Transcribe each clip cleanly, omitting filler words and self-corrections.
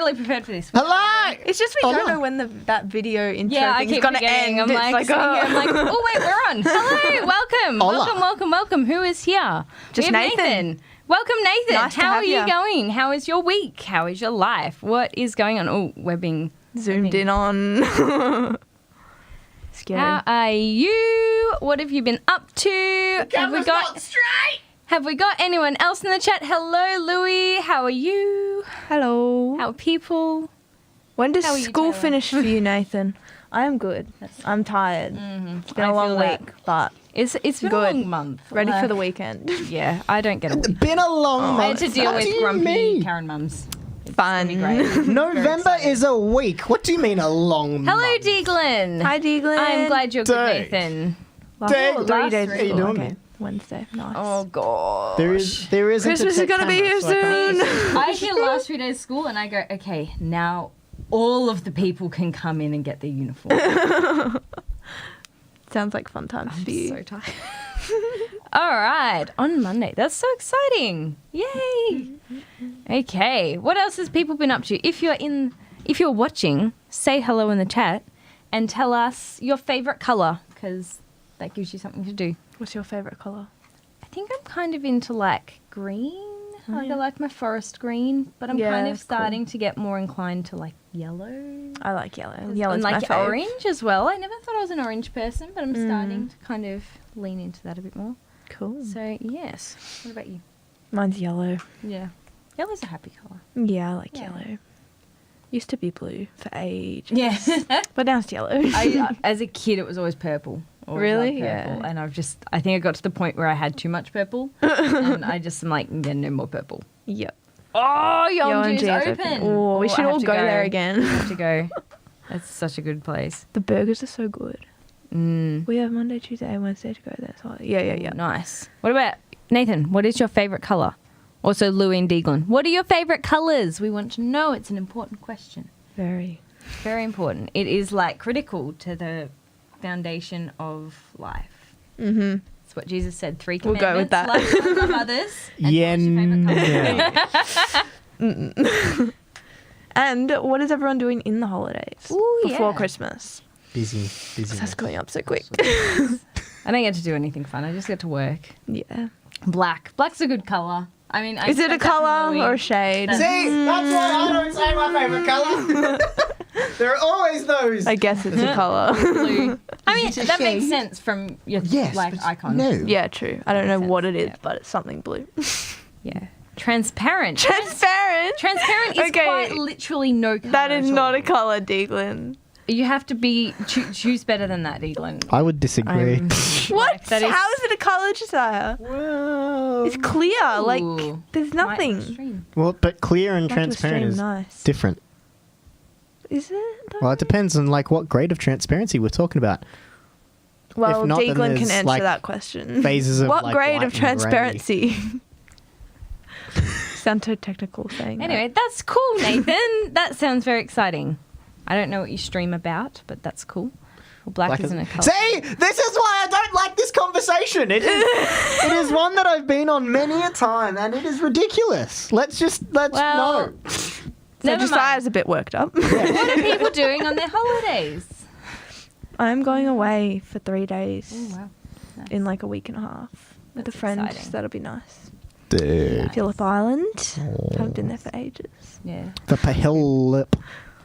totally prepared for this. Hello! It's just we don't know when that video intro Yeah, I thing's keep gonna forgetting. end. I'm like, I'm like, oh wait, we're on. Hello, welcome, Hola. welcome. Who is here? Just We have Nathan. Welcome, Nathan. Nice to How are have you you. going? How is your week? How is your life? What is going on? Oh, we're being Zoomed in on. Scary. How are you? What have you been up to? Have we got anyone else in the chat? Hello, Louie. How are you? Hello. How are people? When does How are you, school Taylor? finish for you, Nathan? I am good. I'm tired. It's been I a long feel that. week, but It's been Good. a long month. ready for the weekend. Yeah, I don't get it. Been a long I month. had to deal What with do you grumpy mean? Karen mums. Fun. Be great. November is a week. What do you mean a long Hello, month? Deeglin. Hi, Deeglin. I'm glad you're good, Day. Nathan. Dag, 3 days. how you doing? Okay. Wednesday. Nice. Oh god. There isn't Christmas a is gonna be here so I can't- soon. I hear last 3 days of school and I go, okay, now all of the people can come in and get their uniform. Sounds like fun times for you. So tired. All right, on Monday. That's so exciting. Yay. Okay, what else has people been up to? If you're watching, say hello in the chat and tell us your favorite color because that gives you something to do. What's your favourite colour? I think I'm kind of into like green. Like I like my forest green, but I'm Yeah, kind of that's cool. starting to get more inclined to like yellow. I like yellow. Yellow's and my like fave. orange as well. I never thought I was an orange person, but I'm starting to kind of lean into that a bit more. Cool. So yes. What about you? Mine's yellow. Yeah. Yellow's a happy colour. Yeah, I like Yeah. yellow. Used to be blue for age. Yeah. But now it's yellow. As a kid, it was always purple. Always Really? loved purple. Yeah. And I think I got to the point where I had too much purple. And I just am like, yeah, no more purple. Yep. Oh, Yeongju's Yeongju's open. Oh, we I should have all to go there again. I have to go. That's such a good place. The burgers are so good. Mm. We have Monday, Tuesday, and Wednesday to go there. So yeah. Nice. What about Nathan? What is your favourite colour? Also, Louie and Deeglin. What are your favourite colours? We want to know. It's an important question. Very. Very important. It is like critical to the foundation of life. Mm-hmm. That's what Jesus said. 3 We'll commandments. go with that. Love God, love others. And Yeah, what's your favourite colour? And what is everyone doing in the holidays Ooh, before yeah. Christmas? Busy. That's going up so quick. I don't get to do anything fun. I just get to work. Yeah. Black. Black's a good colour. I mean, I Is it a expect that from colour Louis. or a shade? That's- See, that's why I don't say my favourite colour. There are always those. I guess it's a colour. Blue. I mean, it a that makes shade? sense from your Yes, like but icon. No. Yeah, true. I don't know Makes what sense, it is, yeah. but it's something blue. Yeah. Transparent. Transparent. Transparent is Okay. quite literally no colour. That is at not all. a colour, Deeglin. You have to be choose better than that, Eglin. I would disagree. What? That is- How is it a colour, Josiah? Well, It's clear. Like, Ooh. there's Quite nothing. extreme. well, but clear and Like transparent extreme, is nice. different. Is it? though? Well, it depends on like what grade of transparency we're talking about. Well, If not, then Deeglin can there's, answer like, that question. phases of, what like, grade white of and grey. transparency? Sound so technical saying Anyway, that's cool, Nathan. That sounds very exciting. I don't know what you stream about, but that's cool. Well, black isn't a colour. See, this is why I don't like this conversation. It is one that I've been on many a time, and it is ridiculous. Let's Well, no. that. So Never Josiah's mind. a bit worked up. What are people doing on their holidays? I'm going away for 3 days Oh, wow. Nice. in like a week and a half with That's a friend. exciting. That'll be nice. Dude, Phillip Island. Haven't been there for ages. Yeah. the Phillip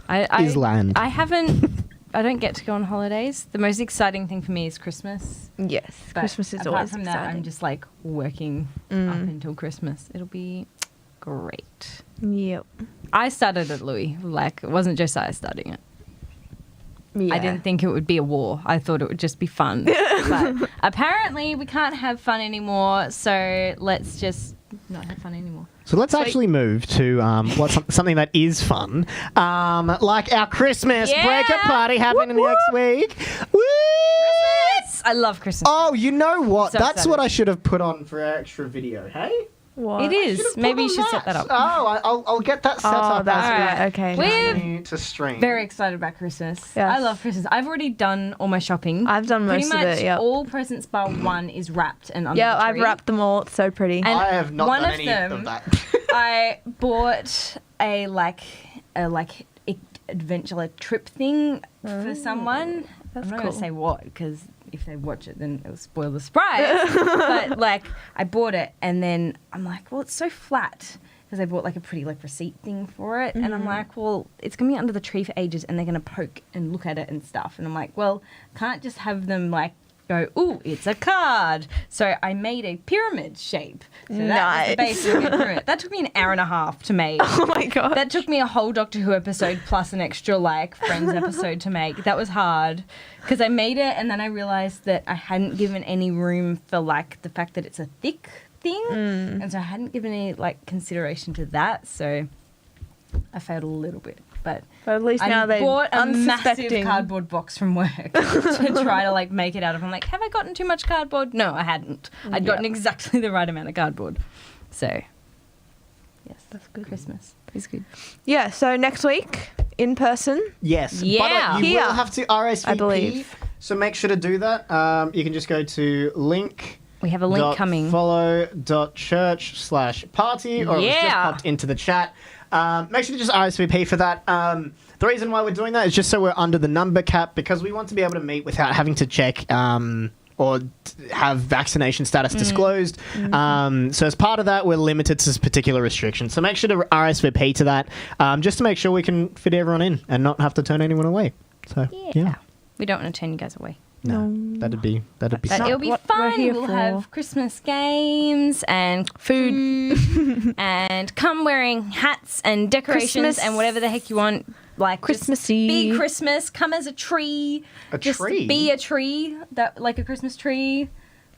I Island. I haven't. I don't get to go on holidays. The most exciting thing for me is Christmas. Yes, But Christmas is apart always from exciting. that, I'm just like working up until Christmas. It'll be great. Yep. I started it, Louis. Like, it wasn't Josiah starting it. Yeah. I didn't think it would be a war. I thought it would just be fun. But apparently, we can't have fun anymore. So let's just not have fun anymore. So let's actually move to something that is fun, like our Christmas Yeah! breakup party happening Whoop, next week. Woo! Christmas! I love Christmas. Oh, you know what? So That's excited. what I should have put on for our extra video. Hey, What? It is. Should've put Maybe you on should set that up. Oh, I'll get that set Oh, up. that's as we right. Okay. We're continue to stream. very excited about Christmas. Yes. I love Christmas. I've already done all my shopping. I've done Pretty most much of it. Yeah. all presents bar one is wrapped and under Yeah, the I've tree. wrapped them all. It's so pretty. And I have not one done of any them- of that. I bought a adventure like trip thing for someone. That's I'm not cool. gonna say what, because if they watch it, then it'll spoil the surprise. But like, I bought it, and then I'm like, well, it's so flat. Because I bought like a pretty like receipt thing for it, and I'm like, well, it's gonna be under the tree for ages, and they're gonna poke and look at it and stuff, and I'm like, well, can't just have them like go, ooh, it's a card. So I made a pyramid shape. So that was the base of a pyramid. That took me an hour and a half to make. Oh my god. That took me a whole Doctor Who episode plus an extra like Friends episode to make. That was hard because I made it, and then I realized that I hadn't given any room for like the fact that it's a thick thing, and so I hadn't given any like consideration to that, so I failed a little bit. But at least I now they bought a massive unsuspecting. cardboard box from work to try to like make it out of. I'm like, have I gotten too much cardboard? No, I hadn't. I'd gotten exactly the right amount of cardboard. So yes, That's good. Christmas is good. Yeah, so next week in person. Yes. Yeah. But you Here, will have to RSVP. I believe. So make sure to do that. You can just go to link. We have a link coming. Follow.church/party, or it was just Yeah. popped into the chat. Make sure to just RSVP for that. The reason why we're doing that is just so we're under the number cap, because we want to be able to meet without having to check or have vaccination status disclosed. So as part of that, we're limited to this particular restriction. So make sure to RSVP to that, just to make sure we can fit everyone in and not have to turn anyone away. So yeah. We don't want to turn you guys away. No, that'd be But sad. it'll be what we're fun. here We'll for. have Christmas games and Food. and come wearing hats and decorations Christmas. and whatever the heck you want. Like just Christmassy. be Christmas. Come as a tree. A Just tree? Be a tree. That like a Christmas tree.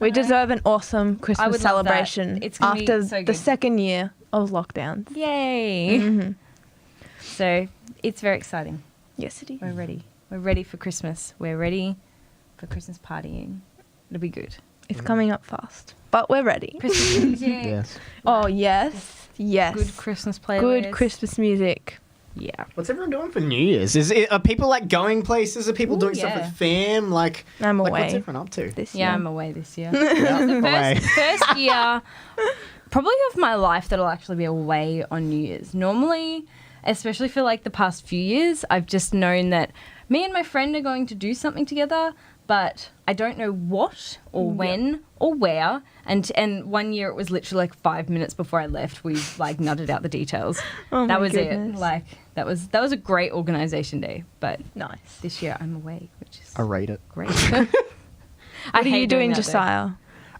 We deserve an awesome I Christmas would love that. celebration It's gonna be after so the good. second year of lockdowns. Yay! So it's very exciting. Yes, it is. We're ready. We're ready for Christmas. We're ready for Christmas partying. It'll be good. It's coming up fast, but we're ready. Christmas music. Yes. Oh, yes. Yes. Good Christmas playlist. Good Christmas music. Yeah. What's everyone doing for New Year's? Are people like going places? Are people Ooh, doing stuff yeah. with fam? Like, I'm like away. what's everyone up to? This Yeah, year. I'm away this year. Away. First year, probably of my life that'll actually be away on New Year's. Normally, especially for like the past few years, I've just known that me and my friend are going to do something together, but I don't know what or when or where. And one year it was literally like 5 minutes before I left, we like nutted out the details. Oh that my was goodness. it. Like that was a great organisation day. But Nice. this year I'm away, which is I rate it. great. What are you doing, that, though. Josiah?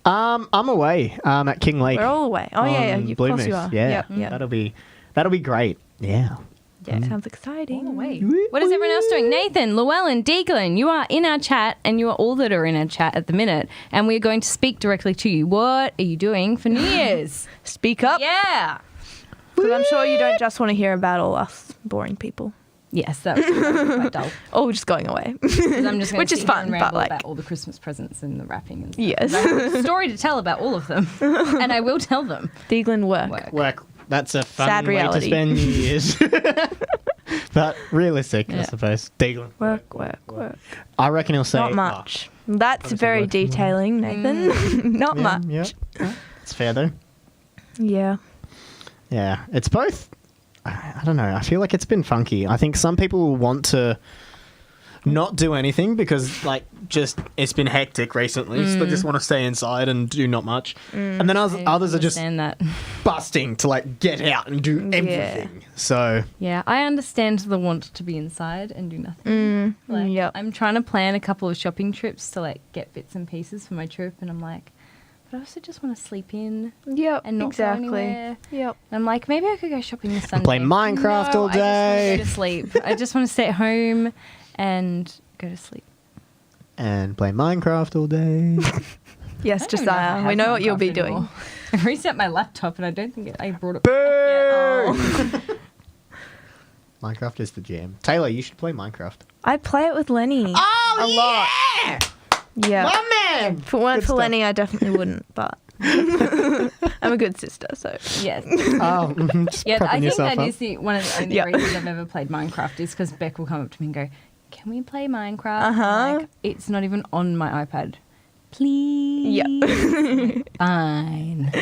I'm away. At King Lake. We're all away. Oh, yeah, on of Blue course you Moose. are. Yeah, Yep, yep. that'll be great. Yeah. Yeah. Sounds exciting. All away. What is everyone else doing? Nathan, Llewellyn, Deaglin, you are in our chat, and you are all that are in our chat at the minute, and we're going to speak directly to you. What are you doing for New Year's? Speak up. Yeah. Because I'm sure you don't just want to hear about all us boring people. Yes, that was quite dull. All just going away. 'Cause I'm just gonna Which is sit here fun, and but, ramble like- about all the Christmas presents and the wrapping and stuff. Yes. I have a story to tell about all of them, and I will tell them. Deaglin work. Work. That's a fun Sad way reality. to spend New Year's. But realistic, I Yeah. suppose. Deaglin. Work. I reckon he'll say Not much. That's Obviously very work from home. detailing, Nathan. Not Yeah, much. yeah. It's fair though. Yeah. Yeah, it's both. I don't know. I feel like it's been funky. I think some people will want to not do anything because, like, just it's been hectic recently. So they just want to stay inside and do not much. And then others are just Understand that. busting to, like, get out and do everything. So, Yeah, I understand the want to be inside and do nothing. Like, yep. I'm trying to plan a couple of shopping trips to like get bits and pieces for my trip, and I'm like, but I also just want to sleep in Yep. and not go exactly. anywhere. Yep. And I'm like, maybe I could go shopping this Sunday. play Minecraft No, all day. I just want to go to sleep. I just want to stay at home and go to sleep. and play Minecraft all day. Yes, I don't even know if I Josiah. have We know what you'll Minecraft be anymore. doing. I reset my laptop and I don't think I brought it Boo! back yet. Oh. Minecraft is the jam. Taylor, you should play Minecraft. I play it with Lenny. Oh, A lot. yeah! Yeah. My man! If it weren't Good for stuff. Lenny, I definitely wouldn't, but I'm a good sister, so. Yes. Oh, just Yeah, prepping I think yourself that up. is one of the only Yeah. reasons I've ever played Minecraft is because Beck will come up to me and go, "Can we play Minecraft?" Uh-huh. I'm like, it's not even on my iPad. Please. Yeah. Fine.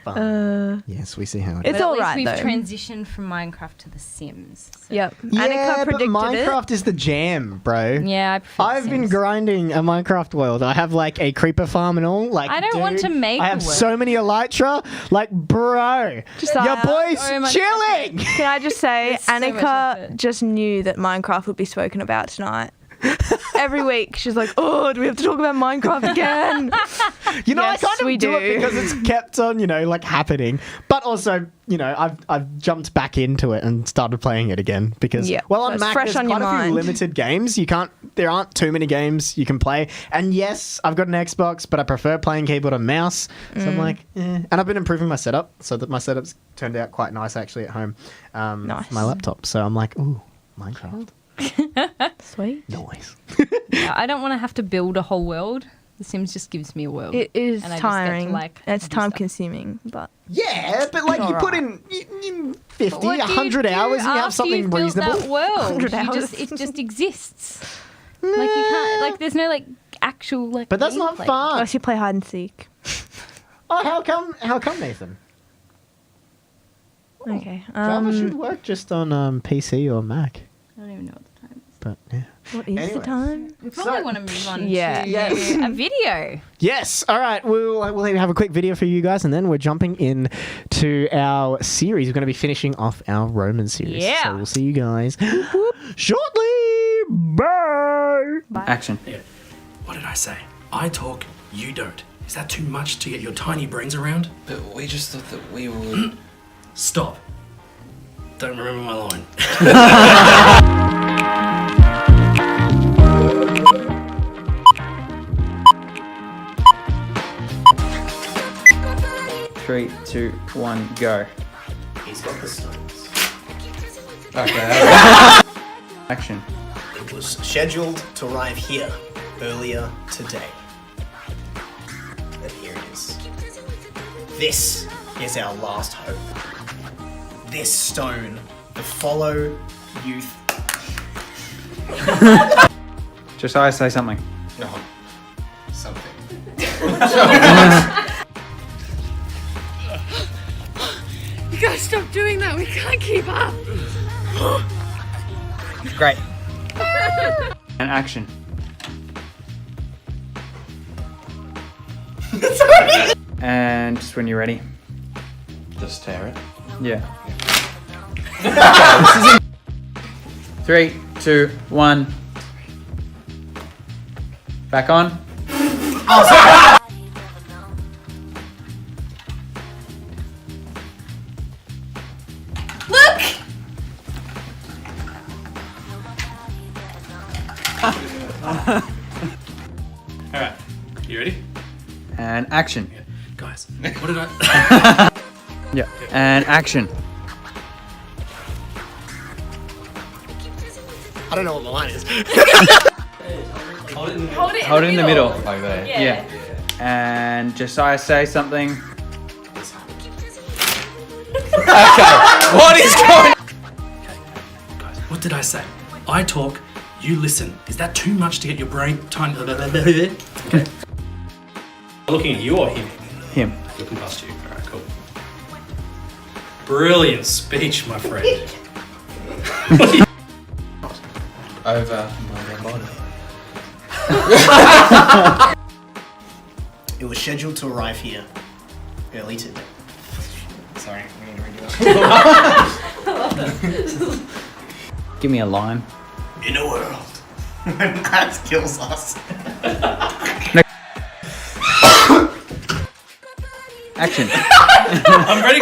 fun. Yes, we see how it is. It's But at all least right, we've though. transitioned from Minecraft to The Sims. So. Yep. Yeah, Annika but predicted Minecraft is the jam, bro. Yeah, I prefer The I've been Sims. grinding a Minecraft world. I have like a creeper farm and all. Like, I don't want dude, to make I have a world. so many elytra. Like, bro, Josiah, your boy's so much chilling. it. Can I just say, There's so much Annika effort. just knew that Minecraft would be spoken about tonight. Every week, she's like, "Oh, do we have to talk about Minecraft again?" You know, Yes, I kind of we do it do. because it's kept on, like happening. But also, I've jumped back into it and started playing it again because, Yeah, well, so on it's Mac, fresh there's on quite your a few mind. limited games. There aren't too many games you can play. And yes, I've got an Xbox, but I prefer playing keyboard and mouse. So I'm like, And I've been improving my setup so that my setup's turned out quite nice actually at home. Nice. For my laptop. So I'm like, ooh, Minecraft. Sweet. Noise. Yeah, I don't want to have to build a whole world. The Sims just gives me a world. It is And I just get to, tiring. like, It's do time stuff. consuming, but Yeah, but like you put in 50, What do you 100 do hours and you have after something you've built reasonable. That world, 100 hours. it just exists. Like you can't. Like there's no like actual like. But that's not gameplay. fun. unless you play hide and seek. Oh, how come, Nathan? Okay. Java should work just on PC or Mac. I don't even know what the time is. But yeah. What is Anyway. the time? We probably So- want to move on Yeah. to Yes. a video. Yes. All right. We'll have a quick video for you guys, and then we're jumping in to our series. We're going to be finishing off our Roman series. Yeah. So we'll see you guys shortly. Bye. Action. Yeah. What did I say? I talk, you don't. Is that too much to get your tiny brains around? But we just thought that we would. Stop. Don't remember my line. 3, 2, 1, go. He's got the stones. Okay. Action. It was scheduled to arrive here earlier today. And here it is. This is our last hope. This stone, the Follow Youth. Josiah, say something. No. Something. You gotta stop doing that. We can't keep up. Great. And action. And just when you're ready. Just tear it. Yeah. 3, 2, 1. Back on. Alright. You ready? And action. Guys, what did I. Yeah. And action. I don't know what my line is. Hold it Hold it in the middle. Like that. Yeah. And Josiah, say something. What is going Guys, what did I say? I talk, you listen. Is that too much to get your brain tiny? Okay. Looking at you or him? Him. Looking past you. Alright, cool. Brilliant speech, my friend. over my body? It was scheduled to arrive here early today. Sorry, we need to redo that. Give me a line. In a world when Matt kills us. Action. I'm ready.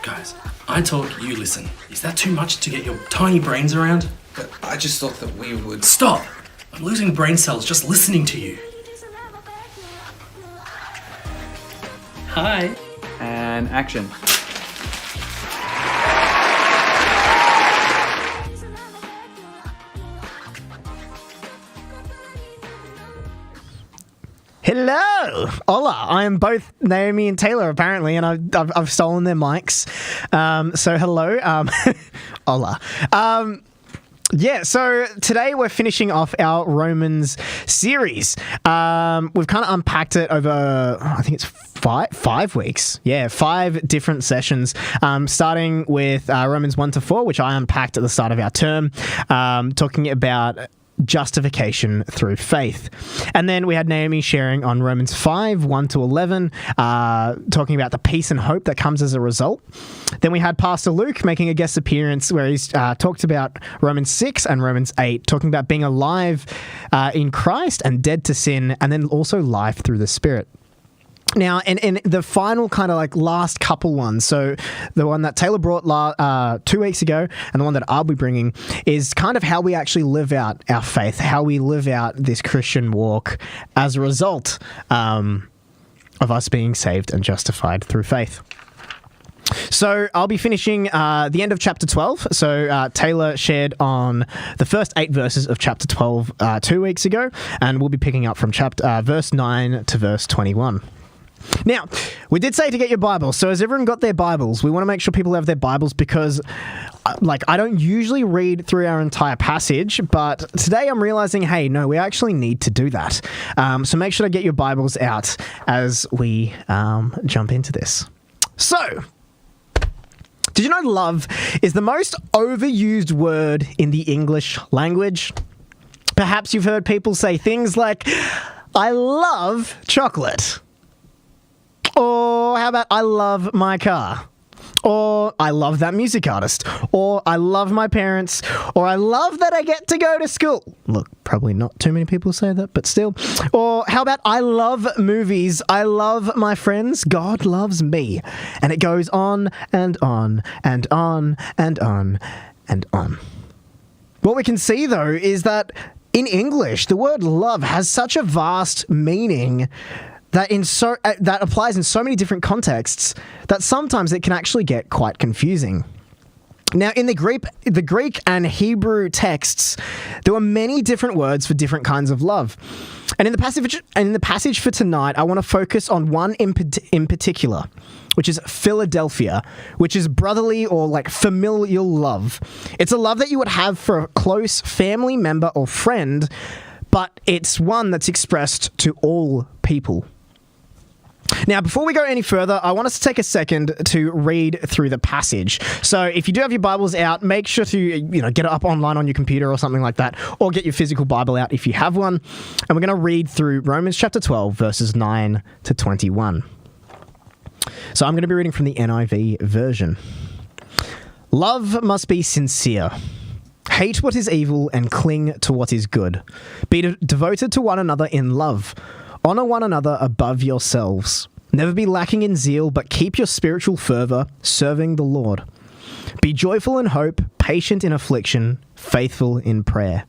Guys, I talk, you listen. Is that too much to get your tiny brains around? But I just thought that we would. Stop! I'm losing brain cells just listening to you. Hi. And action. Hello, hola. I am both Naomi and Taylor apparently, and I've stolen their mics. So hello, hola. Yeah, so today we're finishing off our Romans series. We've kind of unpacked it over, I think it's five weeks. Yeah, 5 different sessions, starting with Romans 1-4, which I unpacked at the start of our term, talking about justification through faith. And then we had Naomi sharing on Romans 5, 1-11, talking about the peace and hope that comes as a result. Then we had Pastor Luke making a guest appearance where he's talked about Romans 6 and Romans 8, talking about being alive in Christ and dead to sin, and then also life through the Spirit. Now, in the final kind of like last couple ones, so the one that Taylor brought 2 weeks ago and the one that I'll be bringing is kind of how we actually live out our faith, how we live out this Christian walk as a result of us being saved and justified through faith. So I'll be finishing the end of chapter 12. So Taylor shared on the first 8 verses of chapter 12 2 weeks ago, and we'll be picking up from verse 9 to verse 21. Now, we did say to get your Bibles, so has everyone got their Bibles? We want to make sure people have their Bibles because, I don't usually read through our entire passage, but today I'm realizing, hey, no, we actually need to do that. So make sure to get your Bibles out as we jump into this. So, did you know love is the most overused word in the English language? Perhaps you've heard people say things like, I love chocolate. Or how about I love my car? Or I love that music artist. Or I love my parents. Or I love that I get to go to school. Look, probably not too many people say that, but still. Or how about I love movies. I love my friends. God loves me. And it goes on and on and on and on and on. What we can see, though, is that in English, the word love has such a vast meaning that applies in so many different contexts that sometimes it can actually get quite confusing. Now, in the Greek and Hebrew texts, there were many different words for different kinds of love. And in the passage for tonight, I want to focus on one in particular, which is Philadelphia, which is brotherly or like familial love. It's a love that you would have for a close family member or friend, but it's one that's expressed to all people. Now, before we go any further, I want us to take a second to read through the passage. So if you do have your Bibles out, make sure to get it up online on your computer or something like that, or get your physical Bible out if you have one. And we're going to read through Romans chapter 12, verses 9 to 21. So I'm going to be reading from the NIV version. Love must be sincere. Hate what is evil and cling to what is good. Be devoted to one another in love. Honor one another above yourselves. Never be lacking in zeal, but keep your spiritual fervor, serving the Lord. Be joyful in hope, patient in affliction, faithful in prayer.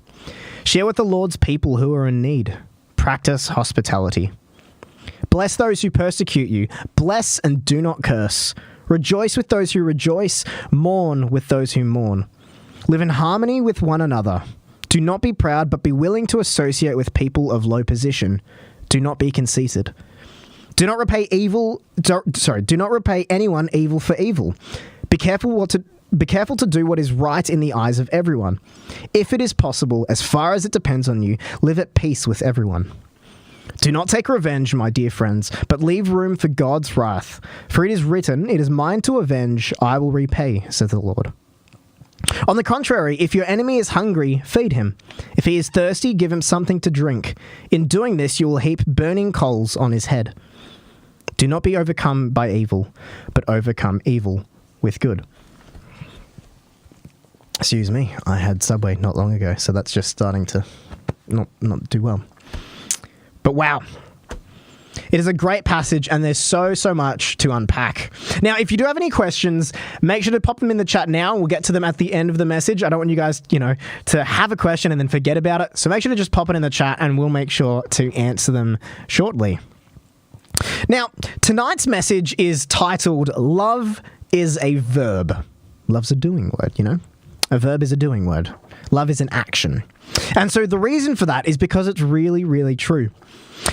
Share with the Lord's people who are in need. Practice hospitality. Bless those who persecute you. Bless and do not curse. Rejoice with those who rejoice. Mourn with those who mourn. Live in harmony with one another. Do not be proud, but be willing to associate with people of low position. Do not be conceited. Do not repay anyone evil for evil. Be careful to do what is right in the eyes of everyone. If it is possible, as far as it depends on you, live at peace with everyone. Do not take revenge, my dear friends, but leave room for God's wrath. For it is written, "It is mine to avenge, I will repay," says the Lord. On the contrary, if your enemy is hungry, feed him. If he is thirsty, give him something to drink. In doing this, you will heap burning coals on his head. Do not be overcome by evil, but overcome evil with good. Excuse me, I had Subway not long ago, so that's just starting to not do well. But wow. It is a great passage, and there's so much to unpack. Now, if you do have any questions, make sure to pop them in the chat now. We'll get to them at the end of the message. I don't want you guys, to have a question and then forget about it. So make sure to just pop it in the chat, and we'll make sure to answer them shortly. Now, tonight's message is titled, Love is a Verb. Love's a doing word, A verb is a doing word. Love is an action. And so the reason for that is because it's really, really true.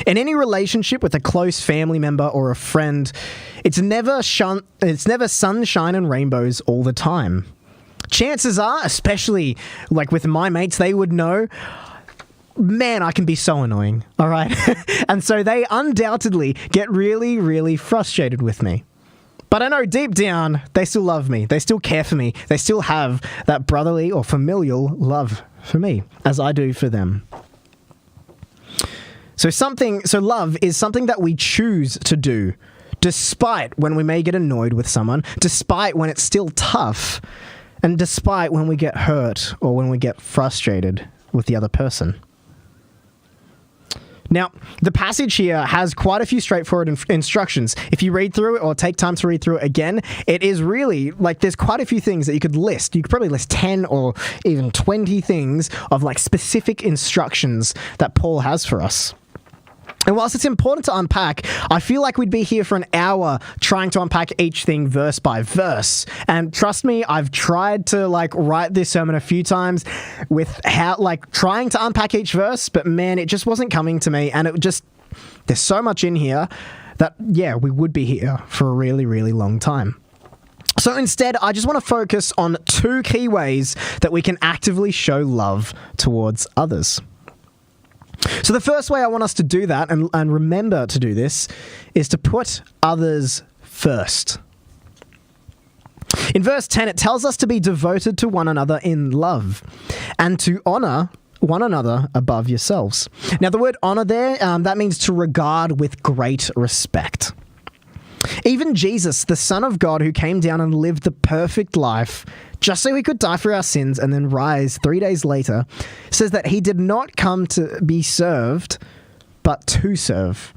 In any relationship with a close family member or a friend, it's never sunshine and rainbows all the time. chances are, especially like with my mates, they would know, man, I can be so annoying, all right? And so they undoubtedly get really, really frustrated with me. But I know deep down, they still love me. They still care for me. They still have that brotherly or familial love for me, as I do for them. So love is something that we choose to do, despite when we may get annoyed with someone, despite when it's still tough, and despite when we get hurt or when we get frustrated with the other person. Now, the passage here has quite a few straightforward instructions. If you read through it or take time to read through it again, it is really, like, there's quite a few things that you could list. You could probably list 10 or even 20 things of, like, specific instructions that Paul has for us. And whilst it's important to unpack, I feel like we'd be here for an hour trying to unpack each thing verse by verse. And trust me, I've tried to like write this sermon a few times with how like trying to unpack each verse, but man, it just wasn't coming to me. And it just, there's so much in here that, yeah, we would be here for a really, really long time. So instead, I just want to focus on 2 key ways that we can actively show love towards others. So the first way I want us to do that, and remember to do this, is to put others first. In verse 10, it tells us to be devoted to one another in love and to honor one another above yourselves. Now, the word honor there, that means to regard with great respect. Even Jesus, the Son of God who came down and lived the perfect life just so he could die for our sins and then rise 3 days later, says that he did not come to be served, but to serve.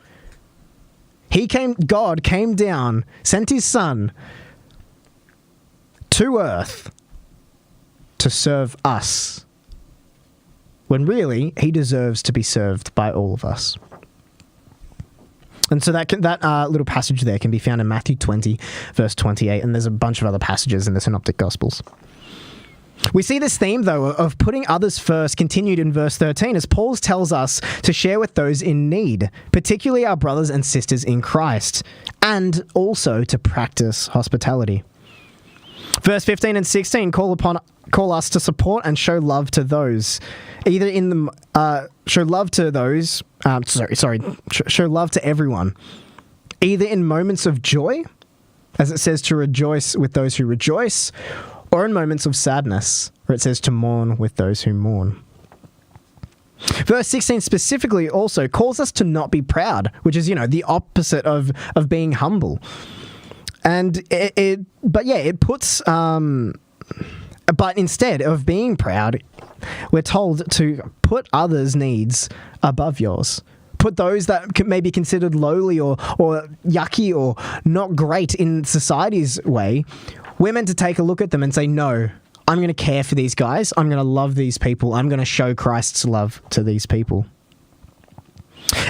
God came down, sent his Son to earth to serve us, when really he deserves to be served by all of us. And so that little passage there can be found in Matthew 20, verse 28, and there's a bunch of other passages in the Synoptic Gospels. We see this theme, though, of putting others first continued in verse 13, as Paul tells us to share with those in need, particularly our brothers and sisters in Christ, and also to practice hospitality. Verse 15 and 16 call us to support and show love to those, show love to everyone, either in moments of joy, as it says to rejoice with those who rejoice, or in moments of sadness, where it says to mourn with those who mourn. Verse 16 specifically also calls us to not be proud, which is, the opposite of being humble. And it puts, but instead of being proud, we're told to put others' needs above yours. Put those that may be considered lowly or yucky or not great in society's way. We're meant to take a look at them and say, no, I'm going to care for these guys. I'm going to love these people. I'm going to show Christ's love to these people.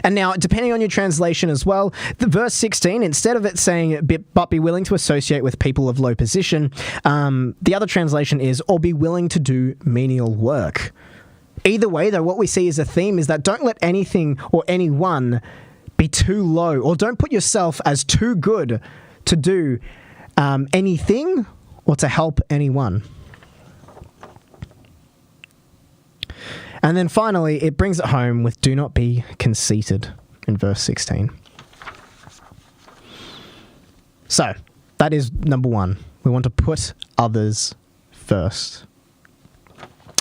And now, depending on your translation as well, the verse 16, instead of it saying, but be willing to associate with people of low position, the other translation is, or be willing to do menial work. Either way, though, what we see as a theme is that don't let anything or anyone be too low, or don't put yourself as too good to do anything or to help anyone. And then finally, it brings it home with do not be conceited in verse 16. So, that is number 1. We want to put others first.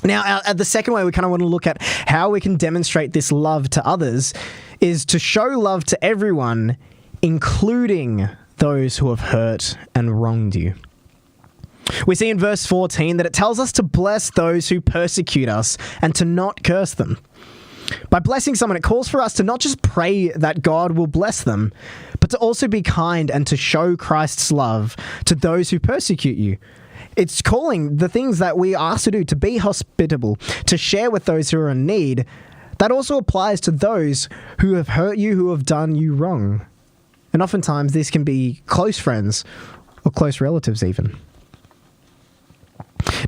Now, the second way we kind of want to look at how we can demonstrate this love to others is to show love to everyone, including those who have hurt and wronged you. We see in verse 14 that it tells us to bless those who persecute us and to not curse them. By blessing someone, it calls for us to not just pray that God will bless them, but to also be kind and to show Christ's love to those who persecute you. It's calling the things that we are asked to do, to be hospitable, to share with those who are in need. That also applies to those who have hurt you, who have done you wrong. And oftentimes this can be close friends or close relatives even.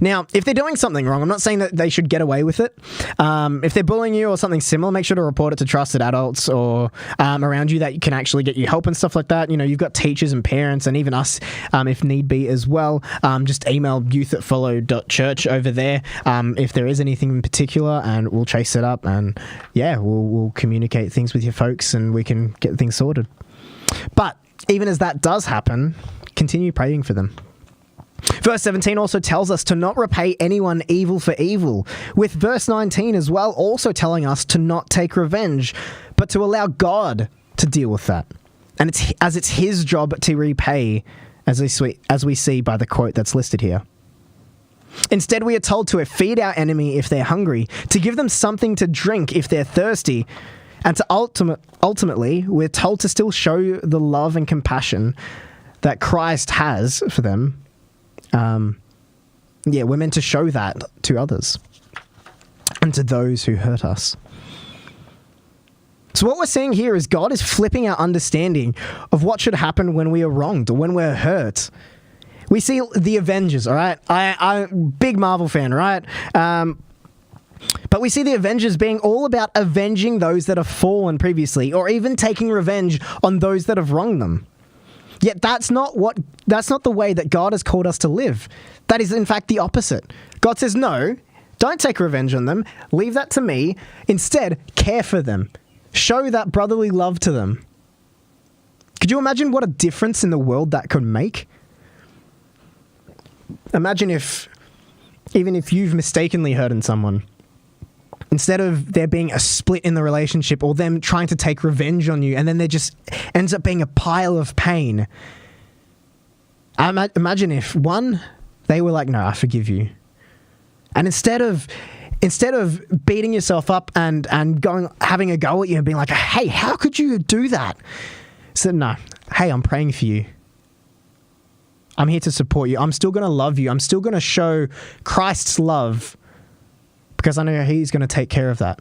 Now, if they're doing something wrong, I'm not saying that they should get away with it. If they're bullying you or something similar, make sure to report it to trusted adults or around you that can actually get you help and stuff like that. You know, you've got teachers and parents and even us, if need be as well. Just email youth@follow.church over there if there is anything in particular, and we'll chase it up, and yeah, we'll communicate things with your folks and we can get things sorted. But even as that does happen, continue praying for them. Verse 17 also tells us to not repay anyone evil for evil, with verse 19 as well also telling us to not take revenge, but to allow God to deal with that. And it's his job to repay, as we see by the quote that's listed here. Instead, we are told to feed our enemy if they're hungry, to give them something to drink if they're thirsty, and to ultimately, we're told to still show the love and compassion that Christ has for them. We're meant to show that to others and to those who hurt us. So what we're seeing here is God is flipping our understanding of what should happen when we are wronged or when we're hurt. We see the Avengers, all right? I'm a big Marvel fan, right? But we see the Avengers being all about avenging those that have fallen previously, or even taking revenge on those that have wronged them. Yet that's not the way that God has called us to live. That is, in fact, the opposite. God says, no, don't take revenge on them. Leave that to me. Instead, care for them. Show that brotherly love to them. Could you imagine what a difference in the world that could make? Imagine even if you've mistakenly hurted someone, instead of there being a split in the relationship or them trying to take revenge on you, and then there just ends up being a pile of pain. Imagine if, one, they were like, no, I forgive you. And instead of beating yourself up and having a go at you and being like, hey, how could you do that? Said, no, hey, I'm praying for you. I'm here to support you. I'm still going to love you. I'm still going to show Christ's love, because I know he's going to take care of that.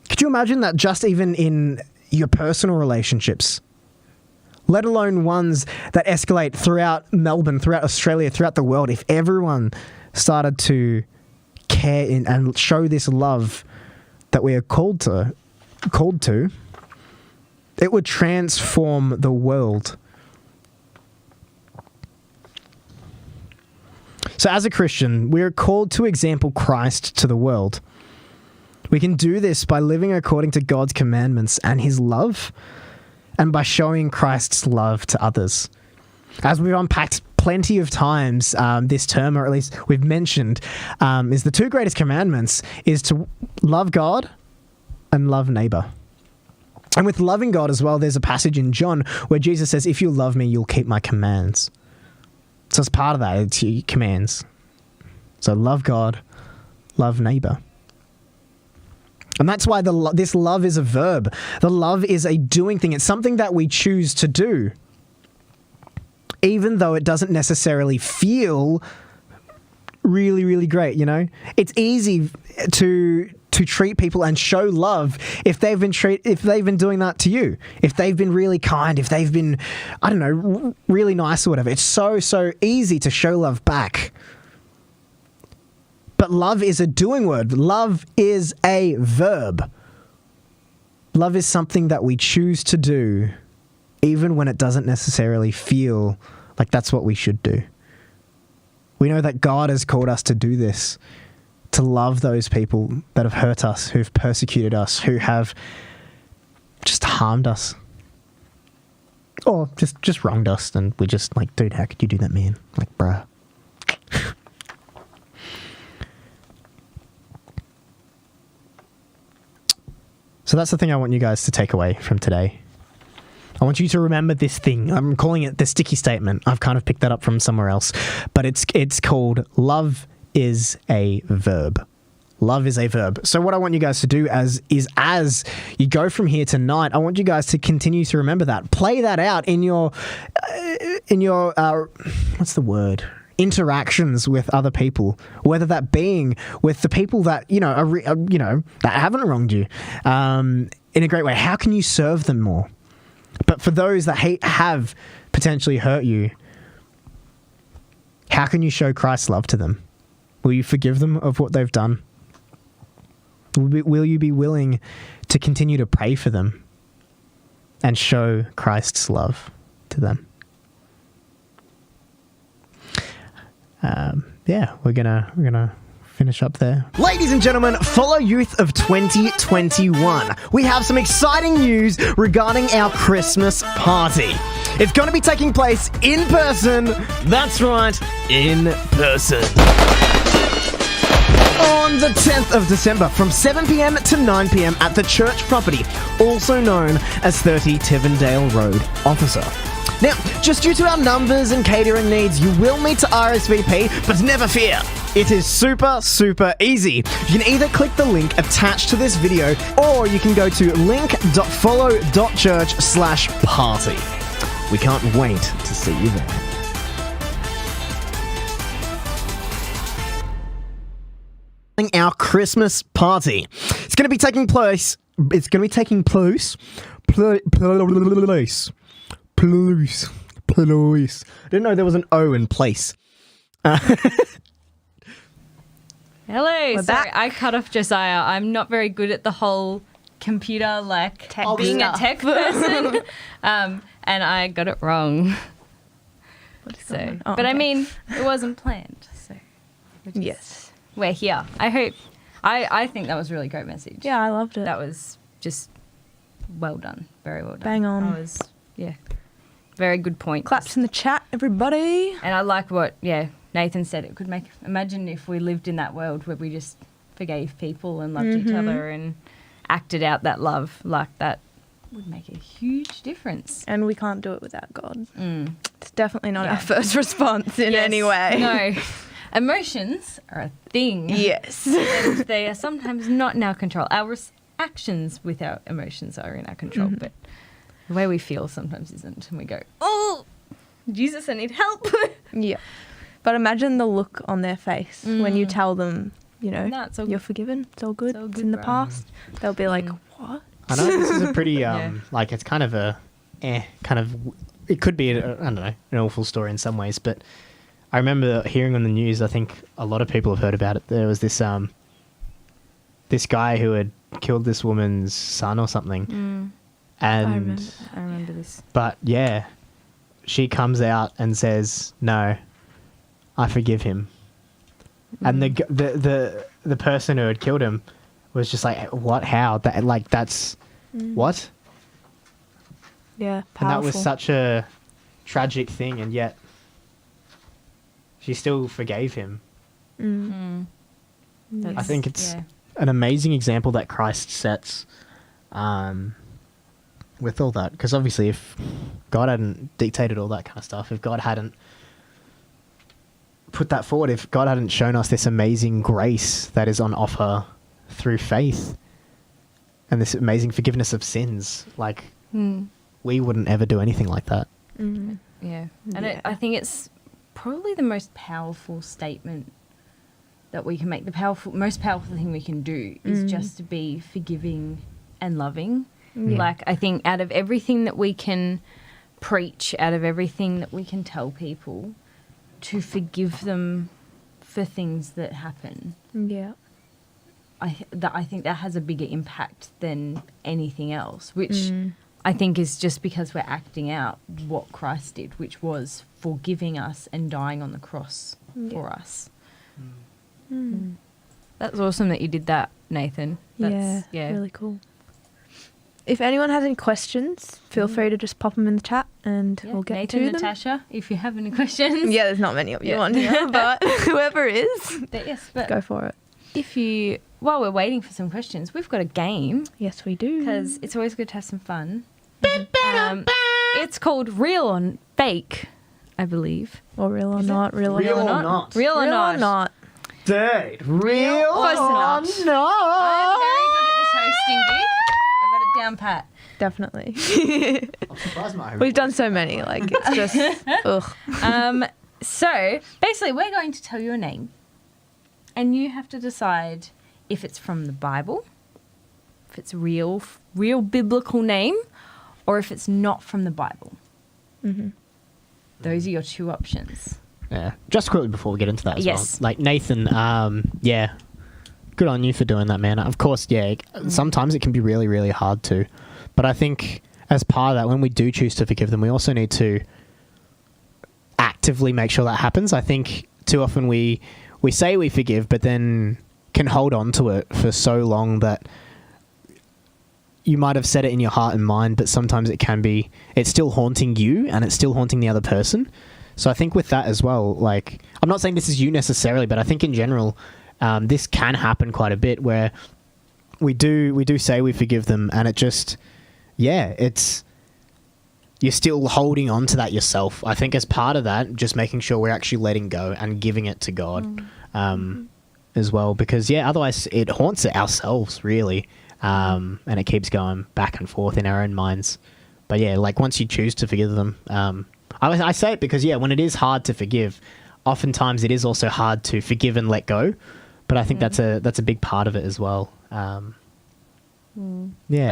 Could you imagine that just even in your personal relationships, let alone ones that escalate throughout Melbourne, throughout Australia, throughout the world, if everyone started to care and show this love that we are called to, it would transform the world. So as a Christian, we are called to example Christ to the world. We can do this by living according to God's commandments and his love, and by showing Christ's love to others. As we've unpacked plenty of times this term, or at least we've mentioned, is the two greatest commandments is to love God and love neighbor. And with loving God as well, there's a passage in John where Jesus says, if you love me, you'll keep my commands. So as part of that, it's your commands. So love God, love neighbor. And that's why this love is a verb. The love is a doing thing. It's something that we choose to do, even though it doesn't necessarily feel really, really great, you know? It's easy to treat people and show love if they've been doing that to you. If they've been really kind, if they've been, I don't know, really nice or whatever. It's so easy to show love back. But love is a doing word. Love is a verb. Love is something that we choose to do, even when it doesn't necessarily feel like that's what we should do. We know that God has called us to do this, to love those people that have hurt us, who've persecuted us, who have just harmed us. Or just wronged us, and we're just like, dude, how could you do that, man? Like, bruh. So that's the thing I want you guys to take away from today. I want you to remember this thing. I'm calling it the sticky statement. I've kind of picked that up from somewhere else. But it's called love is a verb. Love is a verb. So what I want you guys to do as you go from here tonight, I want you guys to continue to remember that. Play that out in your what's the word? Interactions with other people, whether that being with the people that that haven't wronged you in a great way. How can you serve them more? But for those that have potentially hurt you, how can you show Christ's love to them? Will you forgive them of what they've done? Will you be willing to continue to pray for them and show Christ's love to them? Yeah, we're gonna finish up there. Ladies and gentlemen, Follow Youth of 2021. We have some exciting news regarding our Christmas party. It's going to be taking place in person. That's right, in person. On the 10th of December from 7 p.m. to 9 p.m. at the church property, also known as 30 Tivendale Road, Officer. Now, just due to our numbers and catering needs, you will need to RSVP, but never fear. It is super, super easy. You can either click the link attached to this video, or you can go to link.follow.church/party. We can't wait to see you there. Our Christmas party. It's going to be taking place. It's going to be taking place. Place. I didn't know there was an O in place. Hello. We're Sorry, back. I cut off Josiah. I'm not very good at the whole computer, like Tech being stuff. a tech person. And I got it wrong. So, Oh, but I okay. mean, it wasn't planned. So Yes. we're here. I hope. I think that was a really great message. Yeah, I loved it. That was just well done. Very well done. Bang on. I was, yeah. Very good point. Claps in the chat, everybody. And I like what, Nathan said. It could make, imagine if we lived in that world where we just forgave people and loved each other and acted out that love, like that would make a huge difference. And we can't do it without God. Mm. It's definitely not Yeah. our first response in Yes. any way. No. Emotions are a thing. Yes. And they are sometimes not in our control. Our actions with our emotions are in our control, but the way we feel sometimes isn't. And we go, oh, Jesus, I need help. Yeah. But imagine the look on their face when you tell them, you know, No, it's all you're good. forgiven. It's all good. all It's good, in the bro. past. They'll be like, what? I know this is a pretty, Yeah. like, it's kind of a, it could be, I don't know, an awful story in some ways, but I remember hearing on the news, I think a lot of people have heard about it. There was this, this guy who had killed this woman's son or something. And, I remember this. but yeah, she comes out and says, no, I forgive him. And the person who had killed him was just like, what, how? That, like, that's, what? Yeah, powerful. And that was such a tragic thing, and yet she still forgave him. I think it's an amazing example that Christ sets with all that. Because obviously if God hadn't dictated all that kind of stuff, if God hadn't put that forward, if God hadn't shown us this amazing grace that is on offer through faith and this amazing forgiveness of sins, like, we wouldn't ever do anything like that. Yeah. And I think it's probably the most powerful statement that we can make. The most powerful thing we can do is just to be forgiving and loving. Like, I think out of everything that we can preach, out of everything that we can tell people, to forgive them for things that happen, Yeah. I think that has a bigger impact than anything else, which I think is just because we're acting out what Christ did, which was forgiving us and dying on the cross for us. That's awesome that you did that, Nathan. That's, Really cool. If anyone has any questions, feel free to just pop them in the chat and we'll get Nathan, to them. Natasha, if you have any questions. Yeah, there's not many of you Yeah. on here, but whoever is, Yes, but go for it. if you, while we're waiting for some questions, we've got a game Yes, we do. because it's always good to have some fun. It's called Real or Fake, I believe. Or real or not, real or Real not. or not? Real or Real not? or not. Dude, real Close or enough. not? I'm very good at this hosting gig. I got it down pat. Definitely. I'm surprised my We've done so many, like, it's just, ugh. So basically, we're going to tell you a name, and you have to decide if it's from the Bible, if it's real biblical name, or if it's not from the Bible. Those are your two options. Yeah. Just quickly before we get into that as Yes. well. Like Nathan, yeah. Good on you for doing that, man. Of course, yeah. Sometimes it can be really, really hard to. But I think as part of that, when we do choose to forgive them, we also need to actively make sure that happens. I think too often we say we forgive, but then can hold on to it for so long that you might have said it in your heart and mind, but sometimes it's still haunting you and it's still haunting the other person. So I think with that as well, like, I'm not saying this is you necessarily, but I think in general, this can happen quite a bit where we do say we forgive them, and it just, yeah, you're still holding on to that yourself. I think as part of that, just making sure we're actually letting go and giving it to God as well, because yeah, otherwise it haunts it ourselves really, and it keeps going back and forth in our own minds. But yeah, like once you choose to forgive them, I say it because yeah, when it is hard to forgive, oftentimes it is also hard to forgive and let go. But I think that's a big part of it as well. Yeah,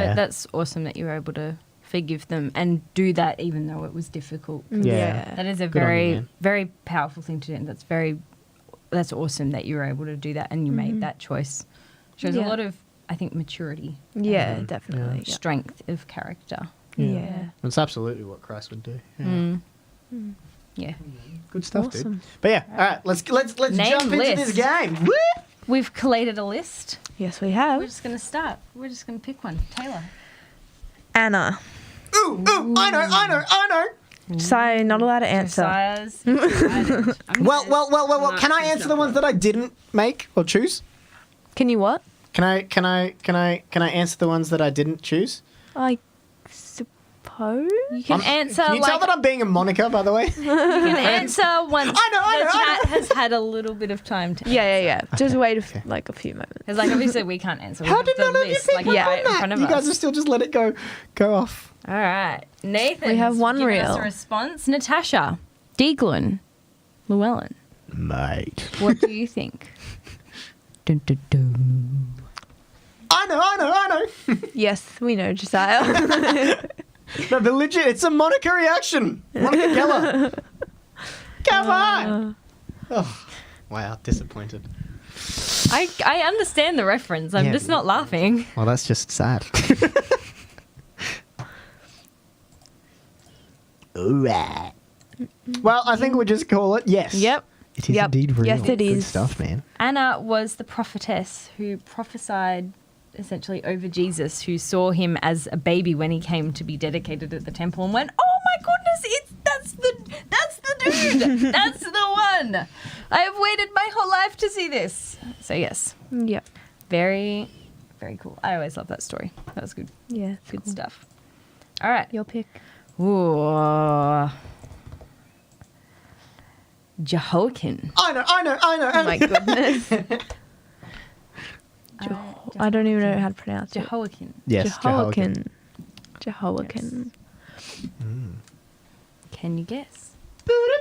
But that's awesome that you were able to forgive them and do that even though it was difficult. Yeah. That is a Good on you, very, man. very powerful thing to do. And that's awesome that you were able to do that and you made that choice. Shows a Yeah. lot of, I think, maturity, Yeah, definitely. Yeah. strength of character. Yeah. It's absolutely what Christ would do. Yeah. Yeah. Good stuff, dude. Awesome. But yeah, all right, let's Name jump into list. this game. Woo! We've collated a list. Yes, we have. We're just going to start. We're just going to pick one. Taylor. Anna. Ooh, I know. So, not allowed to answer. Josiah's excited. Well. Can I answer the ones that I didn't make or choose? Can you what? Can I answer the ones that I didn't choose? I suppose. You can answer Can you tell like that I'm being a Monica, by the way? you can answer once I know. the chat has had a little bit of time to Yeah. Just wait like a few moments. Because like obviously we can't answer. We How have did the none of you list, pick like, one right on in that? front of You us. guys have still just let it go off. All right, Nathan. We have has one given us reel. a response. Natasha, Deaglin, Llewellyn. Mate. What do you think? Dun, dun, dun. I know. Yes, we know, Josiah. No, but legit, it's a Monica reaction. Monica Geller. Come on. Oh, wow, disappointed. I understand the reference. I'm Yeah. just not laughing. Well, that's just sad. Alright. Well, I think we'll just call it yes. Yep. It is Yep. indeed real. Yes, it Good is. stuff, man. Anna was the prophetess who prophesied essentially over Jesus, who saw him as a baby when he came to be dedicated at the temple and went, "Oh my goodness, that's the dude, that's the one. I have waited my whole life to see this." So yes, Yep. very, very cool. I always love that story. That was good, Yeah. good stuff. All right, Your pick. ooh, Jehoiakim. I know. Oh my goodness. I don't even know how to pronounce it. Jehoiakim. Yes, Jehoiakim. Jehoiakim. Can you guess?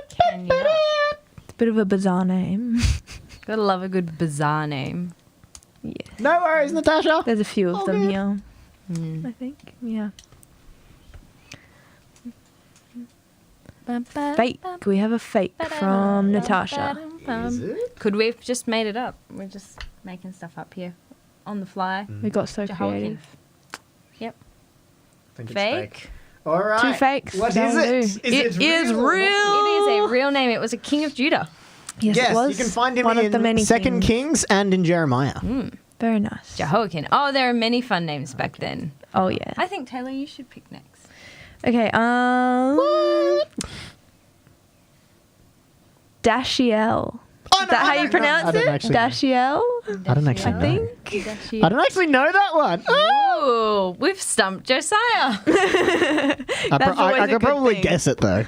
Can you not? It's a bit of a bizarre name. Gotta love a good bizarre name. Yeah. No worries, Natasha. There's a few of All them good. here, Hmm. I think. Yeah. Fake. We have a fake from Natasha. Is it? Could we have just made it up? We're just making stuff up here on the fly. We got so Jehoiakim. creative. Yep. I think it's Fake. All right. Two fakes. What is That'll it? do. Is It is real? real. It is a real name. It was a king of Judah. Yes, Yes, it was. you can find him one in of the many 2 kings. Kings and in Jeremiah. Very nice. Jehoiakim. Oh, there are many fun names back then. Oh yeah. I think, Taylor, you should pick next. Okay. Dashiell. Is that how you pronounce I don't it? actually know. Dashiell. I don't actually I know. think. I don't actually know that one. Oh, we've stumped Josiah. I always a could good probably thing. guess it though.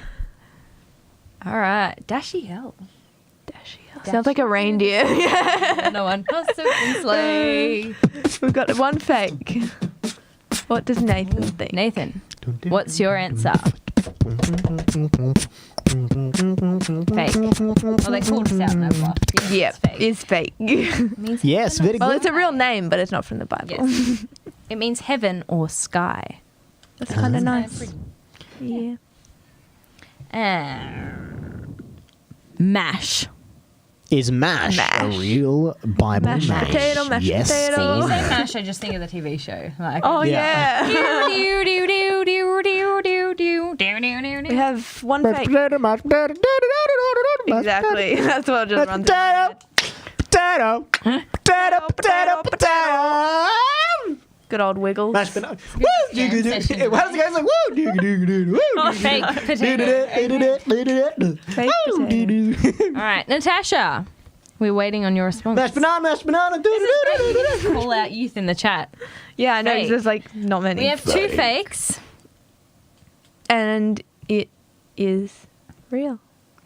All right. Dashiell. Dashiell. Sounds like a reindeer. Yeah. No one. Horse and sleigh. We've got one fake. What does Nathan think? Nathan, what's your answer? Fake. Well, they called us out in that bluff. Yep, it's fake. it's fake. It means Yes, heaven or very Well, good. it's a real name, but it's not from the Bible. Yes. It means heaven or sky. That's kind of nice. pretty. Yeah. Mash. Is MASH, a real Bible Mashed name? potato, mashed Yes. potato. You say Mash, I just think of the TV show. Like, Oh Yeah. yeah. We We have one Mashed fake. potato, mashed potato, mashed Exactly. That's what just runs in my head. potato, potato, potato, potato. Good old wiggle. Mashed potato. Woo! jam Woo! session. How's the guy's like, woo! Woo! Oh, fake potato. Fake potato. All right, Natasha. We're waiting on your response. Mashed banana, mashed banana. Call out youth in the chat. Yeah, I know. Fake. There's like not many. We have two fakes. And it is real.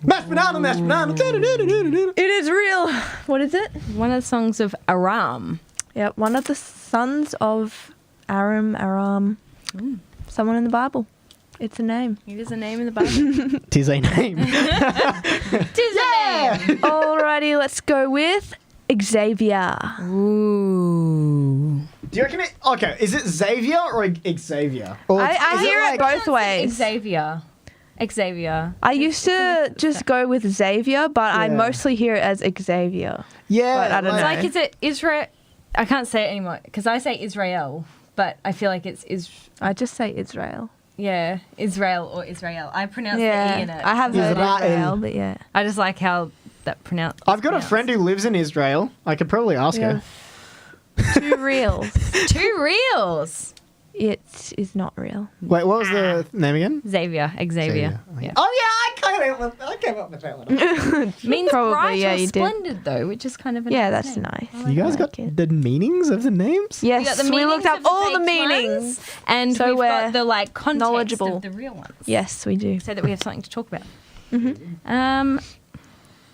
Mashed banana, mashed banana. It is real. What is it? One of the songs of Aram. Yep, one of the sons of Aram. Someone in the Bible. It's a name. It is a name in the Bible. Tis a name. Tis a name. Alrighty, let's go with Xavier. Ooh. Do you reckon it? Okay, is it Xavier or Xavier? Or I is hear it both ways. Xavier. I used to just go with Xavier, but I Yeah. mostly hear it as Xavier. Yeah, But I don't It's know. like, is it Israel? I can't say it anymore because I say Israel, but I feel like it's I just say Israel. Israel or Israel. I pronounce the Yeah, E in it. I have heard Israel. Israel, but yeah. I just like how that pronounce. I've got a friend who lives in Israel. I could probably ask her. Two reels. 2 reels. It is not real. Wait, what was the name again? Xavier. Yeah. Oh yeah, I came up with that one. Means Probably, bright yeah, or you did. splendid though, which is kind of a Yeah, nice that's name. nice. You guys I got like it. the meanings of the names? We got Yes, the we meanings looked up of the all the fake meanings. ones, and So we've we're got the like context knowledgeable. of the real ones. Yes, we do. So that we have something to talk about.